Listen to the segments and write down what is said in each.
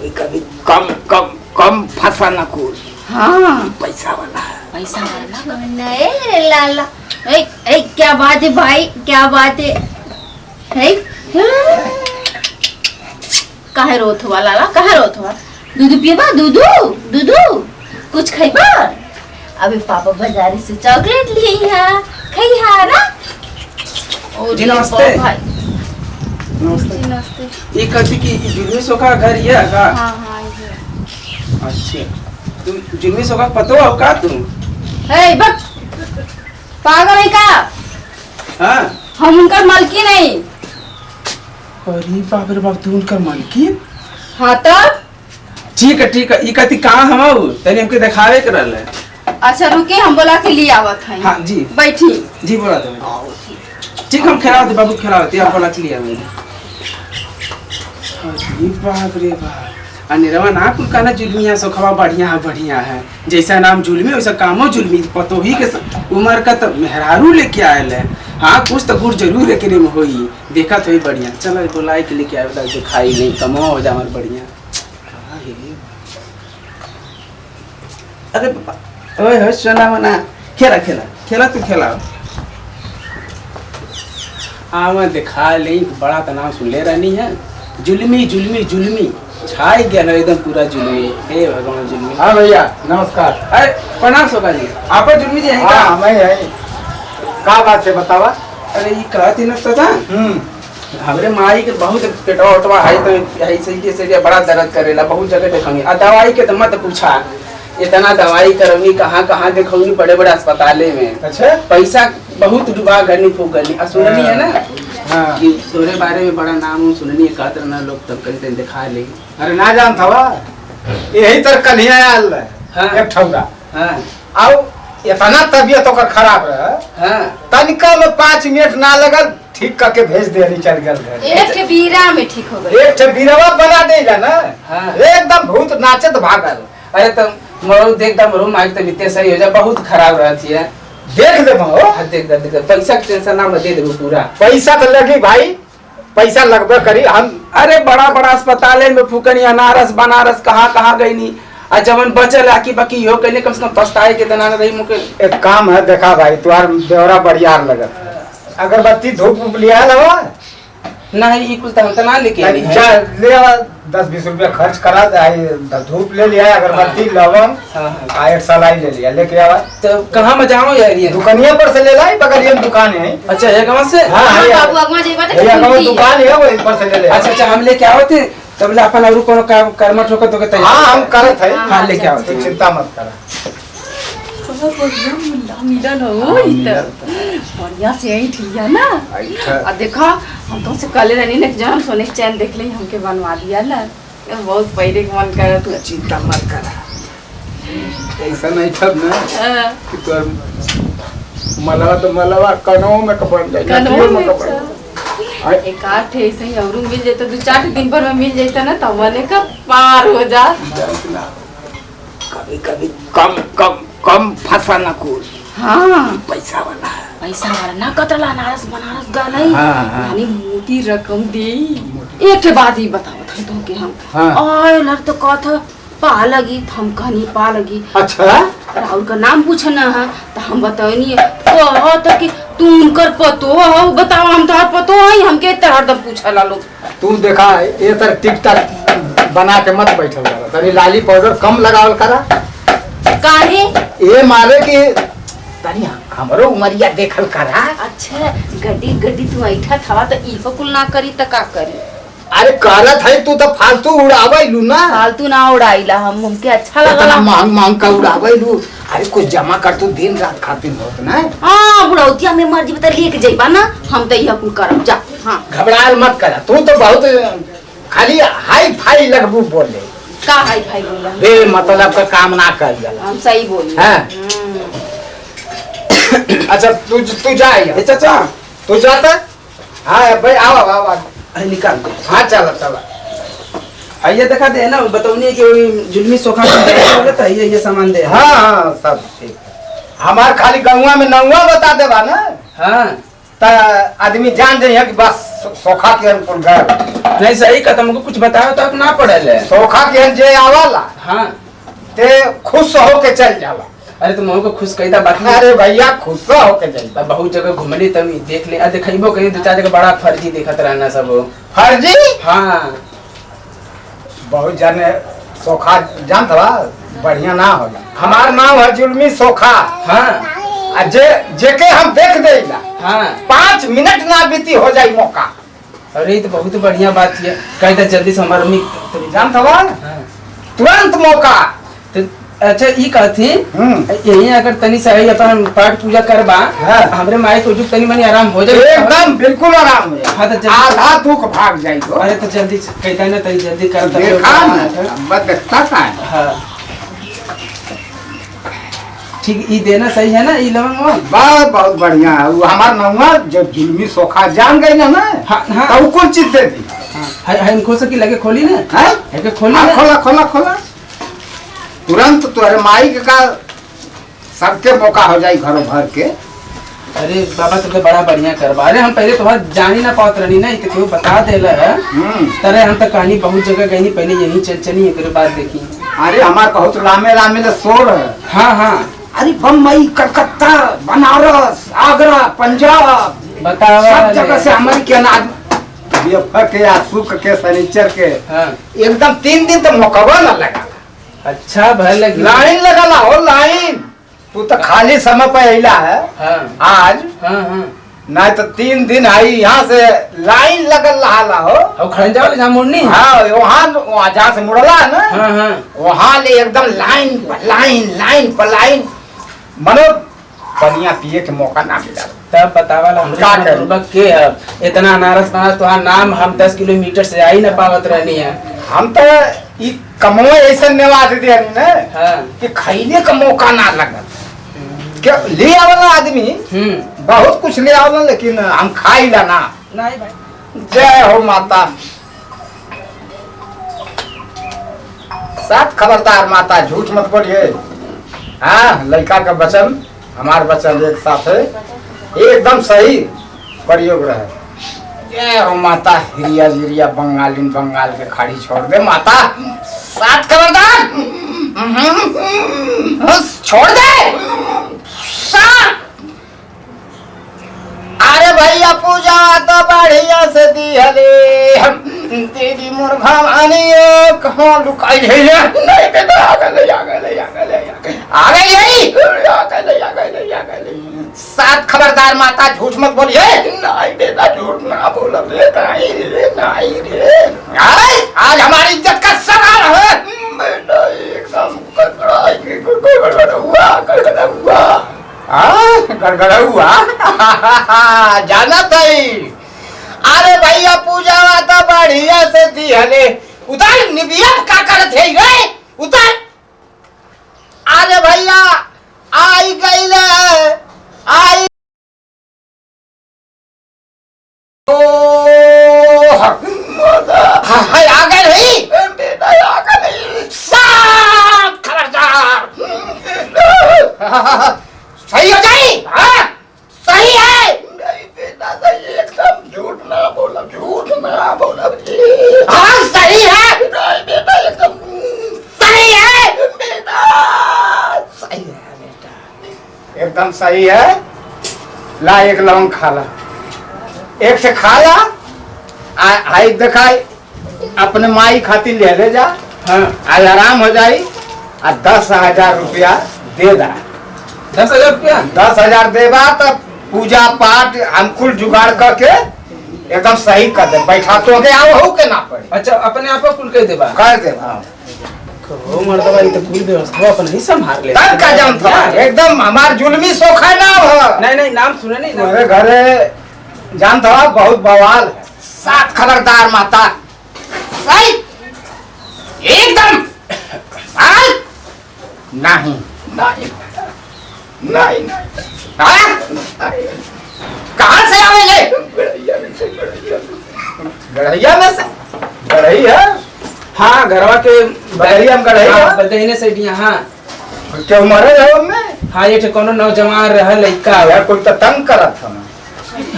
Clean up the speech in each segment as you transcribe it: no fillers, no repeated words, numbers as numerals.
कभी कभी कम कम कम फंसाना कुल। हाँ पैसा वाला पैसा वाला नहीं लाला। क्या बात है भाई, क्या बात है? काहे रोत हुआ लाला, काहे रोत हुआ? दूध पिएबा? दूधू कुछ खाइबा? अभी पापा बाजारी से चॉकलेट लिए है, खाई है ना? जी नमस्ते। नमस्ते नमस्ते। ये कथी की जुलमी सोखा घर ये है का? हाँ अच्छा तुम जुलमी सोखा पतो हो का तुम? हे बक पागल है का? हाँ हम उनका मालकी नहीं। अरे बाप रे बाप, तू उनका मालकिन? हाँ तो ठीक है ये कथी कहाँ हम तनी हमके दिखावे के रहले। अच्छा रुके, हम बोला के लिए आवत है। हाँ जी बैठी। जी बोला दे। ठीक हम खिलाते बाबू खिलाते आप बोला के लिए मैंने। अरे बाप रे बाप, अनिरवा ना कुल कहना जुलमिया सोखवा बढ़िया है। जैसा नाम जुलमी वैसा कामो जुलमी। पतो ही के उम्र का तो मेहरारू लेके आयल है। हाँ कुछ तो गुड़ जरूर एक में होई। देखा तो ही बढ़िया। चलो बुलाई के लेके आए जो खाई नहीं कमो हो जा हमार बढ़िया। अरे पापा ओए हो सोना मना खेला तू खेला। आवा दिखा ले बड़ा तो नाम सुन ले रहनी है। जुलमी छाई गया ना एकदम पूरा जुलमी। हे भगवान जुलमी। हाँ भैया नमस्कार। अरे प्रणाम सोका जी, आप जुलमी जी हैं क्या? हाँ मैं है। का बात है बतावा? अरे ये कहती न तो था हमरे माई के बहुत पेटवा उठवा है तो ऐसे से बड़ा दर्द करेला। बहुत जगह देखी आ दवाई के तो मत पूछा। इतना दवाई करवनी कहाँ देखौनी बड़े अस्पताले में। अच्छा पैसा बहुत डुबा गनी फूक गनी। सुननी है ना हाँ। कि तोरे बारे में बड़ा नाम सुननी कहते ना लोग तब कहीं दिखा ले। अरे ना जानता वा यही तर कल ही आयल हाँ। एक ठौरा। हाँ आओ इतना तबियत ओकर खराब रहे। हाँ तनिका में 5 मिनट ना लगल ठीक करके भेज दे चल गल। एक के बीरा में ठीक हो गई। एक बीरवा बना देला ना। हाँ। एकदम भूत नाचत भागल। अरे तो मरो देख दम रो माइक तो बीते सही हो जा। बहुत खराब रहती है। देख दे देख पैसा के टेंशन ना दे देबो पूरा। पैसा तो लगी भाई, पैसा लगबे करी हम। अरे बड़ा अस्पताल में फूकनी अनारस बनारस कहाँ गई नी। आ जवन बचल आकी बाकी यो कहले कम से कम पछताए के तना रही मुके। एक काम है देखा भाई तुम्हार बेवरा बढ़िया लगत। अगरबत्ती धूप लिया लवा नहीं कुल तो हम तो ना लेके आई जा ले 10-20 रुपया खर्च करा दे। धूप ले लिया, अगरबत्ती लवंग आ एक सलाई ले लिया लेके आवा। तो कहाँ में जाओ यार? ये दुकानिया पर से ले लाई, बगलिया में दुकान है। अच्छा ये कहाँ से? हाँ बाबू अगवा जेबा तो दुकान है वही पर से ले ले। अच्छा हम लेके आओ थे तब ले अपन और कोनो कर्म ठोकर तो के। हाँ हम करत है। हाँ लेके आओ तो चिंता मत करा। मिलन हो बढ़िया से यही ठीक है ना। और देखा हम तुमसे कल रहनी ना जब सोने की चैन देख ली हमके बनवा दिया ना। बहुत पहले मन कर तू। चिंता मत करा। ऐसा नहीं ठग ना कि तोर मलवा कनो में कपड़ जाए। एक आठ ऐसे ही और मिल जाता 2-4 दिन भर में मिल जाता ना तब वाले का पार हो जा। कभी कभी कम फंसाना कुल। हाँ पैसा वाला ना कतला नारस बनारस गलाई। हाँ। यानी मोटी रकम दी। एक के बाद ही बतावत है तो कि हम हाँ। आय लग तो कथ पा लगी हम कहनी पा लगी। अच्छा राहुल का नाम पूछना है तो हम बताओनी तो कि तू उनकर पतो हो बताओ। हम तो पतो है हमके हरदम पूछला लोग। तू देखा ये तर टिकटॉक बना के मत बैठल करा। तनी लाली पाउडर कम लगावल करा। काहे? ये मारे कि तनी हमरो उमरिया देखल करा। अच्छा गड्डी तू ऐठा थवा तो इहो कुल ना करी त का करी? अरे करत है तू तो फालतू उड़ावैलू ना। फालतू ना उड़ाइला हमके अच्छा लगला। मांग का उड़ावैलू। अरे कुछ जमा कर तू दिन रात खातिर होत ना। हां बुढ़ौतिया में मर्जी बता लेके जाइबा ना हम तो इहो कुल करब जा। हां घबराल मत करा। तू तो बहुत खाली हाई फाई लगबू बोले। का हाई फाई बोला? बे मतलब का काम ना कर जाला। हम सही बोली। हां अच्छा तू जा। चाचा तू जाता? हाँ भाई आओ निकाल दे। हाँ चला आइए दिखा दे ना बतौनी कि जुलमी सोखा होता है ये सामान दे। हाँ सब ठीक है। हमार खाली गौवा में नौवा बता देबा ना। हाँ त आदमी जान जाइए कि बस सोखा के अनुकूल गए। नहीं सही का तुमको कुछ बताओ तो आप ना पड़ल है। सोखा के जे आवाला हाँ ते खुश हो के चल जाला। अरे तुम हमको खुश कईदा बाकी। अरे भैया खुश हो के चल। बहुत जगह घूमली तब देख ले देखो कहीं दो चार जगह बड़ा फर्जी देखत रहना सब। फर्जी हाँ बहुत जाने सोखा जानत बा बढ़िया ना होला। हमार नाम है जुल्मी सोखा। हाँ जेके हम देख देला हाँ 5 मिनट ना बीती हो जाई मौका। अरे ये तो बहुत बढ़िया बात है। कहीं जल्दी से हमारे मम्मी तो जानत बा हाँ। तुरंत मौका। तो अच्छा ये कहती यही अगर तनी सही अपन पाठ पूजा करबा हाँ। हमरे माई को तनी मनी आराम हो जाए एकदम बिल्कुल आराम है। हाँ, तो आधा दुख भाग जाई। अरे तो जल्दी कहता ना तनी जल्दी कर देखा ना देखता का हाँ ठीक ये देना सही है ना ये लवंग बहुत बढ़िया है। वो हमार नौवा जो जुल्मी सोखा जान गई ना हाँ हाँ तो कौन चीज दे दी। हम खोल सकी लगे खोली ना है के खोली हाँ, ना खोला खोला खोला तुरंत तुम्हारे माई का सबके मौका हो जाई घरों भर के। अरे बाबा तो बड़ा बढ़िया करवा। अरे हम पहले तुम्हारा जानी ना पात रही ना तो क्यों बता देला है। तरह हम तो कहानी बहुत जगह गई पहले यही चली एक बार देखी। अरे हमार बहुत लामे लामे ले शोर है। हाँ हाँ अरे बम्बई कलकत्ता बनारस आगरा पंजाब बताओ सब जगह से हमारे के अनाज के या शुक्र के शनिचर के हाँ एकदम 3 दिन तो मौका ना लगा। अच्छा भले लगी लाइन लगा हो लाइन। तू तो खाली समय पे अला है हाँ आज हाँ हाँ नहीं तो 3 दिन आई यहाँ से लाइन लगल रहा हो। और खड़ंजा वाले जहाँ मुड़नी हाँ वहाँ जहाँ से मुड़ला है ना हाँ हाँ वहाँ ले एकदम लाइन पर लाइन मनो पनिया पिए के मौका ना मिला। तब बतावाला हम के है इतना अनारस पास तो नाम हम 10 किलोमीटर से आई ना पावत रहनी है। हम तो ई कमो ऐसा निवास दे ना हाँ कि खैले का मौका ना लगा। क्या ले आवला आदमी बहुत कुछ ले आवला लेकिन हम खाई ला ना। नहीं भाई जय हो माता। साथ खबरदार माता झूठ मत बोलिए। हाँ लड़का का वचन हमार वचन एक साथ है एकदम सही प्रयोग रहे। जय हो माता। हिरिया जिरिया बंगालिन बंगाल के खाड़ी छोड़ दे माता। साथ खबरदार छोड़ दे साथ। अरे भैया पूजा तो बढ़िया से दी हले हम तेरी मुर्गा मानी कहाँ लुकाई है। नहीं बेटा आ गई साथ खबरदार माता झूठ मत बोलिए। नहीं बेटा झूठ ना बोला नहीं रे आज हमारी इज्जत का सवाल है। बेटा एकदम गड़गड़ा हुआ जाना थी। अरे भैया पूजा तो बढ़िया से दी हले उधर निबिया का करत है गए उधर। अरे भैया आई गई आई आ गए बेटा आ गए साथ खबरदार सही हो जाए। हाँ सही है। नहीं बेटा सही एकदम झूठ ना बोला हाँ सही है। नहीं बेटा एकदम सही है बेटा सही है बेटा एकदम सही है। ला एक लौंग खा ला एक से खा ला आई देखा अपने माई खातिर ले जा। हाँ आज आराम हो जाई। 10,000 रुपया दे दा। 10,000 रुपया 10,000 देबा तो पूजा पाठ हम कुल जुगाड़ करके एकदम सही कर दे। बैठा तो के आओ हो के ना पड़े। अच्छा अपने आप कुल कह देबा कर देबा ओ मर्दवा ये तो पूरी व्यवस्था अपन ही संभाल ले। तब का जान था एकदम हमार जुल्मी सोखा नाम है। नहीं नाम सुने नहीं मेरे घरे जान था बहुत बवाल है। साथ खबरदार माता सही एकदम नहीं नहीं कहाँ से आवेंगे? गढ़ैया में से गढ़ई है। हाँ घरवा के बदरिया में गढ़ैया बदहीने से यहाँ क्या मरे रहो में। हाँ ये कोनो नौजवान रहा लड़का यार कोई तो तंग करत हम।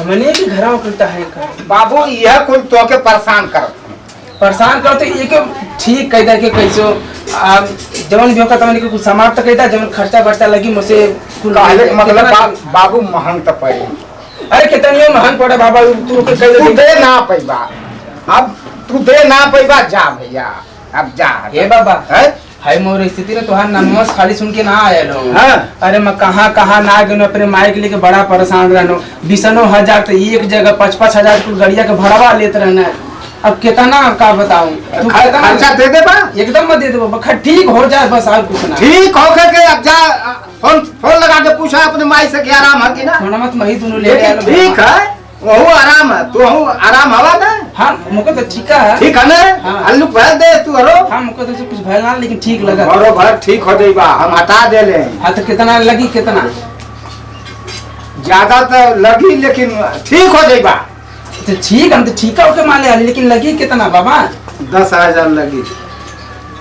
हमने भी घर उकलता है का बाबू यह कुल तो के परेशान कर परेशान करते एक ठीक कह दे के कैसो आप जवन भी होगा तमन के कुछ समाप्त कर दा जवन खर्चा बर्चा लगी मुझसे कुल कहले के मतलब बाबू महंग तो पड़ी। अरे कितनी महंग पड़े बाबा तू के कह तू दे ना पैबा, अब तू दे ना पैबा, जा भैया अब जा। ए बाबा है हाय मोर स्थिति ने तोहार नमस खाली सुन के ना आया लो। हाँ। अरे मैं कहाँ ना गनो अपने माई के लेके बड़ा परेशान रहनो 20,000 तो एक जगह 5,000 कुल गड़िया के भड़वा लेते रहना। अब कितना का बताऊं खर्चा दे दे बा एकदम मत दे दे बखा ठीक हो जाए बस और कुछ ना ठीक हो के अब जा फोन लगा के पूछा अपने माई से कि आराम है कि ना। थोड़ा मत मही दोनों ले लेकिन ठीक है वहू आराम है, तू हूँ आराम हवा ना। हाँ मुझे तो ठीक है। ठीक है ना। हाँ। आलू भर दे तू हरो। हाँ मुझे तो कुछ भय ना लेकिन ठीक लगा घरों भर ठीक हो जाएगा, हम हटा दे ले। हाँ तो कितना लगी कितना ज्यादा तो लगी लेकिन ठीक हो जाएगा। तो ठीक हम तो ठीक है ओके मान लिया लेकिन लगी कितना बाबा 10,000 लगी।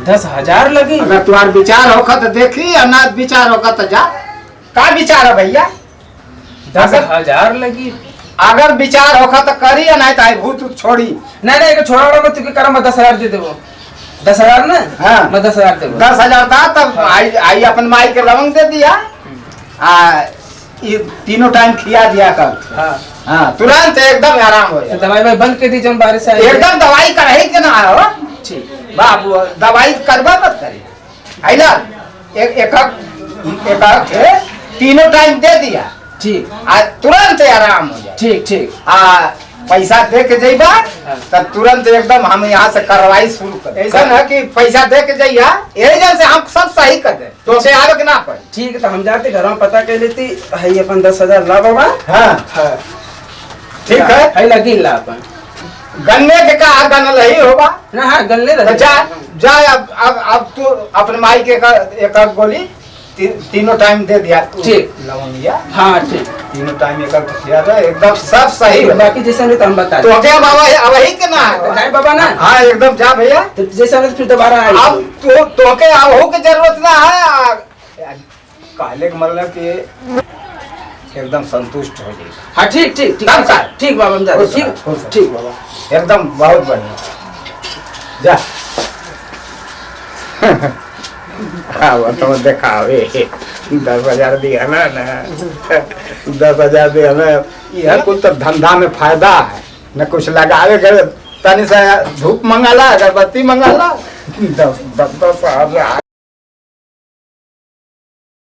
10,000 लगी। अगर तुम्हारा विचार होगा तो देखी और ना विचार होगा तो जा। का विचार है भैया? 10,000 लगी। अगर विचार होगा तो करी या नहीं तो भूत छोड़ी। नहीं छोड़ा मत तुके कर मैं 10,000 दे देबो 10,000 ना। हाँ। मैं 10,000 देबो 10,000 था तब आई अपन माई के लवंग दे दिया। ये तीनों टाइम खिया दिया कर। हाँ हाँ तुरंत एकदम आराम हो जाए। दवाई भाई बंद कर दी जब बारिश से एकदम दवाई कराई के ना हो ठीक बाबू, दवाई करवा मत करे आइला एक तीनों टाइम दे दिया ठीक तुरंत आराम हो जाए। ठीक पैसा दे के जाइबा तब तुरंत एकदम हम यहाँ से कार्रवाई शुरू कर। ऐसा है कि पैसा दे के जाइया यही से हम सब सही कर दे तो से आवे के ना पड़े। ठीक तो हम जाते घर में पता कर लेती है अपन 10,000 ला बाबा। हाँ ठीक है है लगी ला अपन गन्ने के का गनल ही होगा ना। हाँ गन्ने तो जा अब तू अपने माई के एक गोली तीनों टाइम दे दिया। ठीक लवंगिया। हाँ ठीक तीनों टाइम एक खिया दे एकदम सब सही हो। बाकी जैसा नहीं तो हम बता तो क्या बाबा अब वही के ना जाए बाबा ना। हाँ एकदम जा भैया। तो जैसा नहीं फिर दोबारा आए अब तो के अब की जरूरत ना है। कहले के मतलब कि एकदम संतुष्ट हो जाएगा। हाँ ठीक ठीक बाबा हम जाते ठीक बाबा एकदम बहुत बढ़िया जा। हाँ तो देखावे 10,000 दिया ना 10,000 दिया ना। यह कुछ तो धंधा में फायदा है न कुछ लगावे कर तनी से धूप मंगाला अगरबत्ती मंगाला 10,000